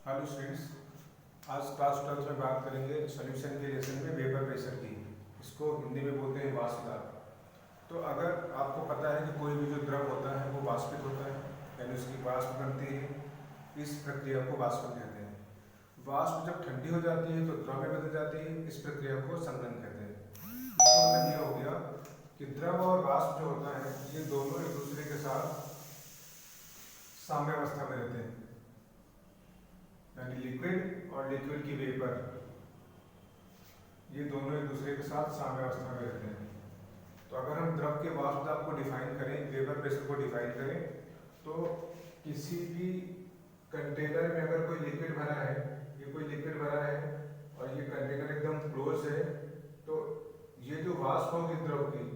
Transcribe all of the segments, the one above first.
Hello students, आज class 12 में बात करेंगे सॉल्यूशन के लेसन में वेपर प्रेशर की। इसको हिंदी में बोलते हैं वाष्प दाब। तो अगर आपको पता है कि कोई भी जो द्रव होता है वो वाष्पित होता है, यानी उसकी वाष्प बनती है, इस प्रक्रिया को वाष्पन कहते हैं। वाष्प जब ठंडी हो जाती है तो द्रव में बदल जाती है, इस प्रक्रिया को संघनन कहते हैं। इसका मतलब ये हो गया कि द्रव और वाष्प जो होता है ये दोनों एक दूसरे के साथ साम्यावस्था में रहते हैं, यानी लिक्विड और लिक्विड की वेपर, ये दोनों एक दूसरे के साथ साम्यावस्था में रहते हैं। तो अगर हम द्रव के वाष्प दाब को डिफाइन करें, वेपर प्रेशर को डिफाइन करें, तो किसी भी कंटेनर में अगर कोई लिक्विड भरा है, ये कोई लिक्विड भरा है और ये कंटेनर एकदम क्लोज है, तो ये जो वाष्प होगी द्रव की,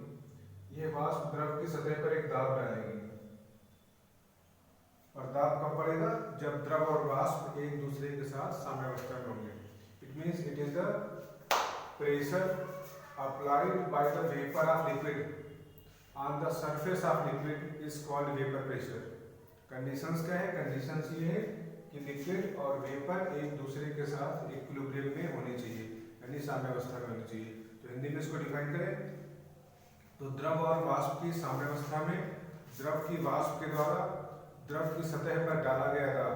ये वाष्प द्रव की सतह पर एक दाब डालेगी। और दाब कब पड़ेगा? जब द्रव और वाष्प एक दूसरे के साथ साम्यावस्था में होंगे। It means it is the pressure applied by the vapour of liquid on the surface of liquid is called vapour pressure. Conditions क्या है? कंडीशंस ये है कि लिक्विड और वेपर एक दूसरे के साथ इक्विलिब्रियम में होने चाहिए, यानी साम्यावस्था में होनी चाहिए। तो हिंदी में इसको डिफाइन करें तो द्रव और वाष्प की साम्यावस्था में द्रव की वाष्प के द्वारा द्रव की सतह पर डाला गया दाब,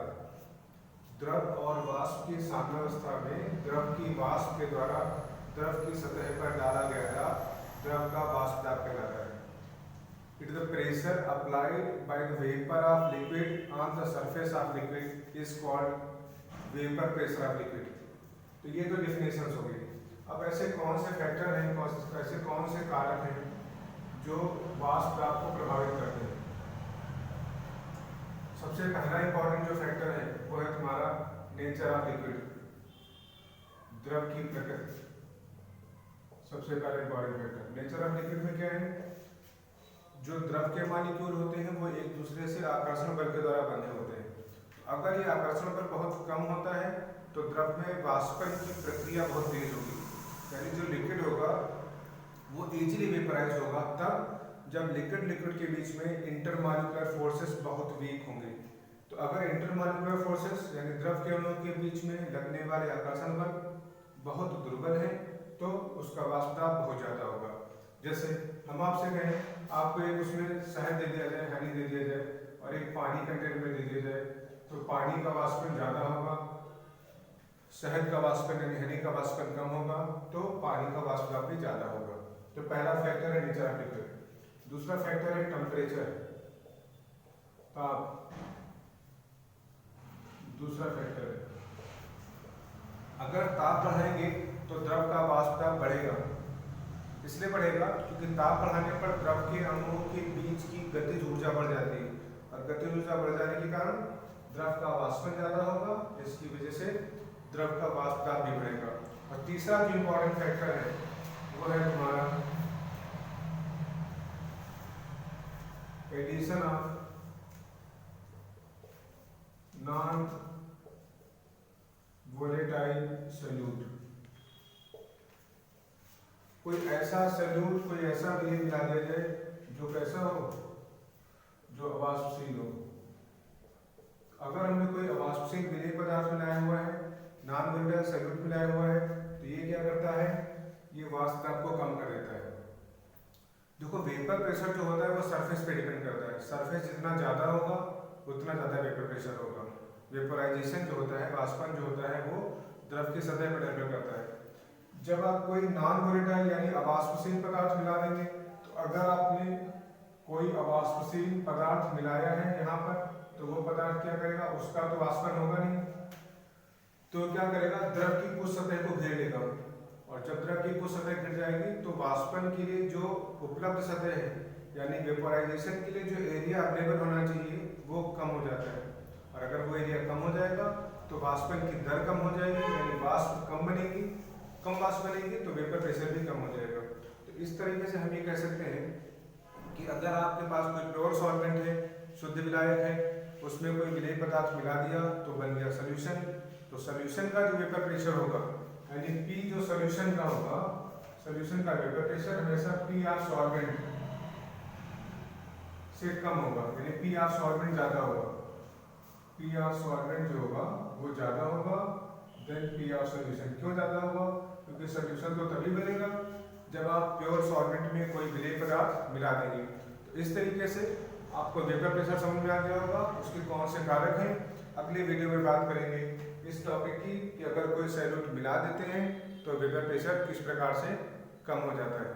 द्रव और वाष्प की साम्यावस्था में द्रव की वाष्प के द्वारा द्रव की सतह पर डाला गया दाब द्रव का वाष्प दाब कहलाता है। It is the pressure applied by the vapour of liquid on the surface of liquid is called vapour pressure of liquid. तो ये तो डेफिनेशंस हो गई। अब ऐसे कौन से फैक्टर हैं, ऐसे कौन से कारक हैं जो वाष्प दाब को प्रभावित करते हैं? सबसे पहला इंपॉर्टेंट जो फैक्टर है वो है तुम्हारा नेचर ऑफ लिक्विड, द्रव की प्रकृति। सबसे पहला important factor nature of liquid में क्या है? जो द्रव के मॉलिक्यूल होते हैं वो एक दूसरे से आकर्षण बल के द्वारा बने होते हैं। अगर ये आकर्षण बल बहुत कम होता है तो द्रव में वाष्पन की प्रक्रिया बहुत तेज होगी, यानी जो लिक्विड होगा वो इजीली वेपराइज होगा तब जब लिक्विड लिक्विड के बीच में इंटरमॉलिक्यूलर फोर्सेस बहुत वीक होंगे। तो अगर इंटरमॉलिक्यूलर फोर्सेस यानी द्रव के अणुओं के बीच में लगने वाले आकर्षण बल बहुत दुर्बल है तो उसका वाष्प दाब बहुत ज़्यादा होगा। जैसे हम आपसे कहें आपको एक उसमें शहद दे दिया जाए, हनी दे दिया जाए और एक पानी कंटेनर में दे दिया जाए, तो पानी का वाष्पन ज़्यादा होगा, शहद का वाष्पन यानी हनी का वाष्पन कम होगा, तो पानी का वाष्प दाब भी ज़्यादा होगा। तो पहला फैक्टर है नेचर ऑफ लिक्विड। दूसरा फैक्टर है टेम्परेचर, ताप। दूसरा फैक्टर है अगर ताप बढ़ाएंगे तो द्रव का वाष्प दाब बढ़ेगा। इसलिए बढ़ेगा क्योंकि ताप बढ़ाने पर द्रव के अणुओं के बीच की गतिज ऊर्जा बढ़ जाती है और गतिज ऊर्जा बढ़ जाने के कारण द्रव का वाष्पन ज़्यादा होगा, जिसकी वजह से द्रव का वाष्प दाब भी बढ़ेगा। और तीसरा जो इम्पोर्टेंट फैक्टर है वो है तुम्हारा addition of non volatile solute. कोई ऐसा सॉल्यूट, कोई ऐसा विलेय मिला दिया जाए जो कैसा हो, जो अवाष्पशील हो। अगर हमने कोई अवाष्पशील विलेय पदार्थ मिलाया हुआ है, नॉन वोलेटाइल सॉल्यूट मिलाया हुआ है, तो ये क्या करता है? ये वाष्प दाब को कम कर देता है। देखो वेपर प्रेशर जो होता है वो सरफेस पे डिपेंड करता है। सरफेस जितना ज़्यादा होगा उतना ज़्यादा वेपर प्रेशर होगा। वेपराइजेशन जो होता है, वाष्पन जो होता है, वो द्रव की सतह पर निर्भर करता है। जब आप कोई नॉन वोलेटाइल यानी अवाष्पशील पदार्थ मिला देंगे, तो अगर आपने कोई अवाष्पशील पदार्थ मिलाया है यहाँ पर, तो वो पदार्थ क्या करेगा? उसका तो वाष्पन होगा नहीं, तो क्या करेगा? द्रव की कुछ सतह को घेर लेगा, और जब द्रव की कुछ सतह घिर जाएगी तो वाष्पन के लिए जो उपलब्ध सतह है, यानी वेपोराइजेशन के लिए जो एरिया अवेलेबल होना चाहिए वो कम हो जाता है। और अगर वो एरिया कम हो जाएगा तो वाष्पन की दर कम हो जाएगी, यानी वाष्प कम बनेगी। कम वाष्प बनेगी तो वेपर प्रेशर भी कम हो जाएगा। तो इस तरीके से हम ये कह सकते हैं कि अगर आपके पास कोई प्योर सॉल्वेंट है, शुद्ध विलायक है, उसमें कोई विलेय पदार्थ मिला दिया तो बन गया सोल्यूशन। तो सोल्यूशन का जो वेपर प्रेशर होगा, यानी P जो सोल्यूशन का होगा, सोल्यूशन का वेपर प्रेशर हमेशा P ऑफ सॉल्वेंट से कम होगा, यानी P ऑफ सॉल्वेंट ज़्यादा होगा। P ऑफ सॉल्वेंट जो होगा वो ज़्यादा और सोल्यूशन। क्यों ज़्यादा होगा? क्योंकि सोल्यूशन तो तभी बनेगा जब आप प्योर सॉल्वेंट में कोई विलेय पदार्थ मिला देंगे। तो इस तरीके से आपको वेपर प्रेशर समझ में आ गया होगा, उसके कौन से कारक हैं। अगले वीडियो में बात करेंगे इस टॉपिक की कि अगर कोई सैल्यूट मिला देते हैं तो वेपर प्रेशर किस प्रकार से कम हो जाता है।